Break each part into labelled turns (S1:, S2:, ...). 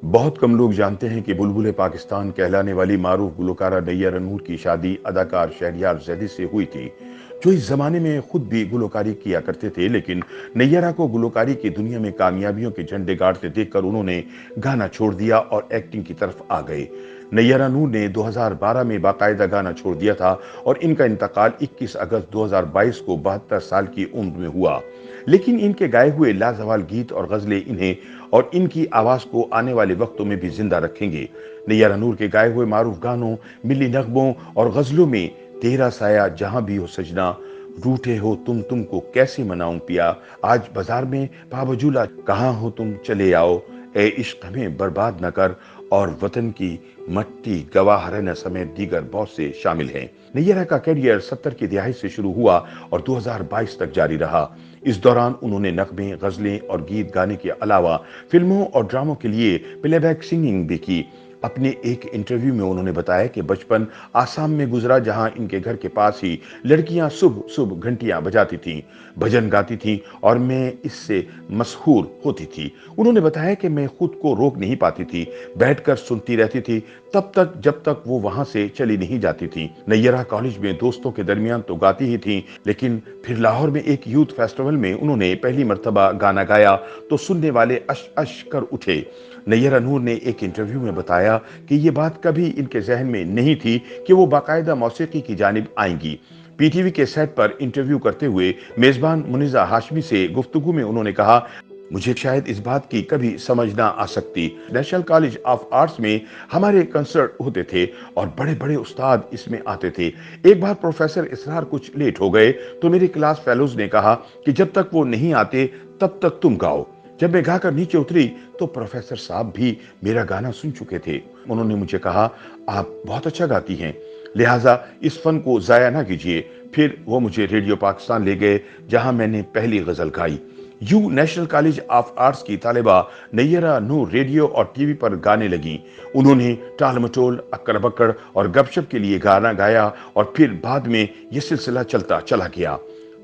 S1: بہت کم لوگ جانتے ہیں کہ بلبل پاکستان کہلانے والی معروف گلوکارہ نیّرہ نور کی شادی اداکار شہریار زیدی سے ہوئی تھی، جو اس زمانے میں خود بھی گلوکاری کیا کرتے تھے، لیکن نیّرہ کو گلوکاری کی دنیا میں کامیابیوں کے جھنڈے گاڑتے دیکھ کر انہوں نے گانا چھوڑ دیا اور ایکٹنگ کی طرف آ گئے۔ نیّرہ نور نے 2012 میں باقاعدہ گانا چھوڑ دیا تھا اور ان کا انتقال 21 اگست 2022 کو 72 سال کی عمر میں ہوا، لیکن ان کے گائے ہوئے لازوال گیت اور غزلیں انہیں اور ان کی آواز کو آنے والے وقتوں میں بھی زندہ رکھیں گے۔ نیّرہ نور کے گائے ہوئے معروف گانوں، ملی نغموں اور غزلوں میں تیرا سایہ جہاں بھی ہو سجنا، روٹھے ہو تم کو کیسے مناؤں پیا، آج بازار میں پابجولہ کہاں ہو تم چلے آؤ، اے عشق ہمیں برباد نہ کر اور وطن کی مٹی گواہ رہنا سمیت دیگر بہت سے شامل ہیں۔ نیّرہ کا کیریئر 70 کی دہائی سے شروع ہوا اور 2022 تک جاری رہا۔ اس دوران انہوں نے نغمے، غزلیں اور گیت گانے کے علاوہ فلموں اور ڈراموں کے لیے پلے بیک سنگنگ بھی کی۔ اپنے ایک انٹرویو میں انہوں نے بتایا کہ بچپن آسام میں گزرا، جہاں ان کے گھر کے پاس ہی لڑکیاں صبح گھنٹیاں بجاتی تھیں، بھجن گاتی تھیں اور میں اس سے مسحور ہوتی تھی۔ انہوں نے بتایا کہ میں خود کو روک نہیں پاتی تھی، بیٹھ کر سنتی رہتی تھی جب تک وہ وہاں سے چلی نہیں جاتی تھی۔ نیّرہ کالج میں دوستوں کے درمیان تو گاتی ہی تھیں، لیکن پھر لاہور میں ایک یوتھ فیسٹیول میں انہوں نے پہلی مرتبہ گانا گایا تو سننے والے اش اش کر اٹھے۔ نیّرہ نور نے ایک انٹرویو میں بتایا کہ یہ بات کبھی ان کے ذہن میں نہیں تھی کہ وہ باقاعدہ موسیقی کی جانب آئیں گی۔ پی ٹی وی کے سیٹ پر انٹرویو کرتے ہوئے میزبان منیزہ ہاشمی سے گفتگو میں انہوں نے کہا، مجھے شاید اس بات کی کبھی سمجھ نہ آ سکتی۔ نیشنل کالج آف آرٹس میں ہمارے کنسرٹ ہوتے تھے اور بڑے بڑے استاد اس میں آتے تھے۔ ایک بار پروفیسر اسرار کچھ لیٹ ہو گئے تو میرے کلاس فیلوز نے کہا کہ جب تک وہ نہیں آتے تب تک تم گاؤ۔ جب میں گا کر نیچے اتری تو پروفیسر صاحب بھی میرا گانا سن چکے تھے۔ انہوں نے مجھے کہا، آپ بہت اچھا گاتی ہیں، لہٰذا اس فن کو ضائع نہ کیجیے۔ پھر وہ مجھے ریڈیو پاکستان لے گئے، جہاں میں نے پہلی غزل گائی۔ نیشنل کالج آف آرٹس کی طالبہ نیّرہ نور ریڈیو اور ٹی وی پر گانے لگیں۔ انہوں نے ٹال مٹول، اکڑ بکڑ اور گپ شپ کے لیے گانا گایا اور پھر بعد میں یہ سلسلہ چلتا چلا گیا۔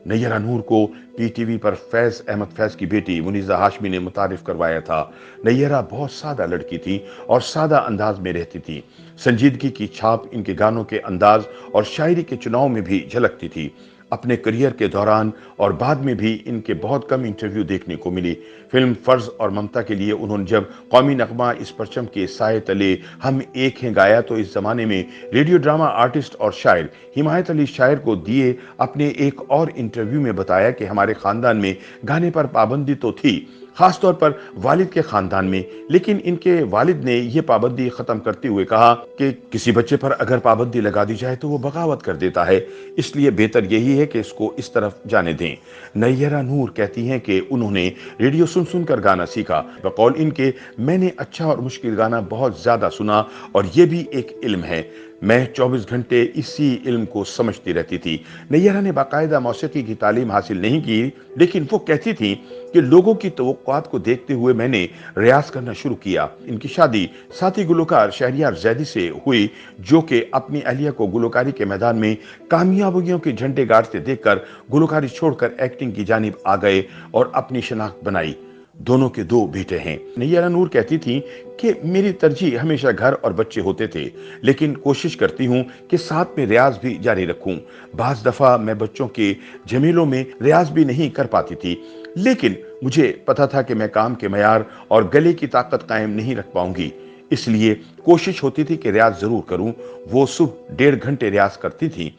S1: نیّرہ نور کو پی ٹی وی پر فیض احمد فیض کی بیٹی منیزہ ہاشمی نے متعارف کروایا تھا۔ نیّرہ بہت سادہ لڑکی تھی اور سادہ انداز میں رہتی تھی۔ سنجیدگی کی چھاپ ان کے گانوں کے انداز اور شاعری کے چناؤ میں بھی جھلکتی تھی۔ اپنے کریئر کے دوران اور بعد میں بھی ان کے بہت کم انٹرویو دیکھنے کو ملی۔ فلم فرض اور ممتا کے لیے انہوں نے جب قومی نغمہ اس پرچم کے سائے تلے ہم ایک ہیں گایا تو اس زمانے میں ریڈیو ڈرامہ آرٹسٹ اور شاعر حمایت علی شاعر کو دیے اپنے ایک اور انٹرویو میں بتایا کہ ہمارے خاندان میں گانے پر پابندی تو تھی، خاص طور پر والد کے خاندان میں، لیکن ان کے والد نے یہ پابندی ختم کرتے ہوئے کہا کہ کسی بچے پر اگر پابندی لگا دی جائے تو وہ بغاوت کر دیتا ہے، اس لیے بہتر یہی ہے کہ اس کو اس طرف جانے دیں۔ نیّرہ نور کہتی ہیں کہ انہوں نے ریڈیو سن کر گانا سیکھا۔ بقول ان کے، میں نے اچھا اور مشکل گانا بہت زیادہ سنا اور یہ بھی ایک علم ہے، میں 24 گھنٹے اسی علم کو سمجھتی رہتی تھی۔ نیّرہ نے باقاعدہ موسیقی کی تعلیم حاصل نہیں کی، لیکن وہ کہتی تھیں کہ لوگوں کی توقعات کو دیکھتے ہوئے میں نے ریاض کرنا شروع کیا۔ ان کی شادی ساتھی گلوکار شہریار زیدی سے ہوئی، جو کہ اپنی اہلیہ کو گلوکاری کے میدان میں کامیابیوں کے جھنڈے گاڑتے دیکھ کر گلوکاری چھوڑ کر ایکٹنگ کی جانب آ گئے اور اپنی شناخت بنائی۔ دونوں کے 2 بیٹے ہیں۔ نیّرہ نور کہتی تھیں کہ میری ترجیح ہمیشہ گھر اور بچے ہوتے تھے، لیکن کوشش کرتی ہوں کہ ساتھ میں ریاض بھی جاری رکھوں۔ بعض دفعہ میں بچوں کے جمیلوں میں ریاض بھی نہیں کر پاتی تھی، لیکن مجھے پتا تھا کہ میں کام کے معیار اور گلے کی طاقت قائم نہیں رکھ پاؤں گی، اس لیے کوشش ہوتی تھی کہ ریاض ضرور کروں۔ وہ صبح 1.5 گھنٹے ریاض کرتی تھیں۔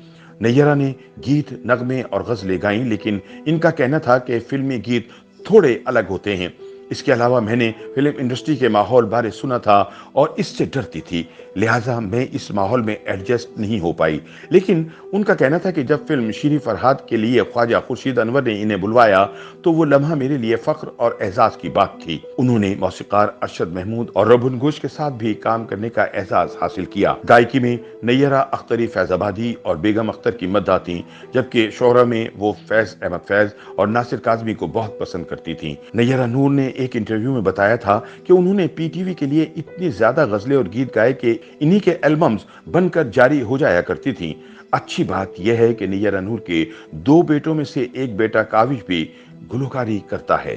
S1: نیّرہ نے گیت، نغمے اور غزلیں گائیں، لیکن ان کا کہنا تھا کہ فلمی گیت تھوڑے الگ ہوتے ہیں۔ اس کے علاوہ میں نے فلم انڈسٹری کے ماحول بارے سنا تھا اور اس سے ڈرتی تھی، لہٰذا میں اس ماحول میں ایڈجسٹ نہیں ہو پائی۔ لیکن ان کا کہنا تھا کہ جب فلم شیریں فرہاد کے لیے خواجہ خورشید انور نے انہیں بلوایا تو وہ لمحہ میرے لیے فخر اور اعزاز کی بات تھی۔ انہوں نے موسیقار ارشد محمود اور ربن گھوش کے ساتھ بھی کام کرنے کا اعزاز حاصل کیا۔ گائیکی میں نیّرہ اختری فیض آبادی اور بیگم اختر کی مداح تھیں، جبکہ شعرا میں وہ فیض احمد فیض اور ناصر کاظمی کو بہت پسند کرتی تھیں۔ نیّرہ نور نے ایک انٹرویو میں بتایا تھا کہ انہوں نے پی ٹی وی کے لیے اتنی زیادہ غزلیں اور گیت گائے کہ انہی کے البمز بن کر جاری ہو جایا کرتی تھیں۔ اچھی بات یہ ہے کہ نیّرہ نور کے 2 بیٹوں میں سے ایک بیٹا کاوش بھی گلوکاری کرتا ہے۔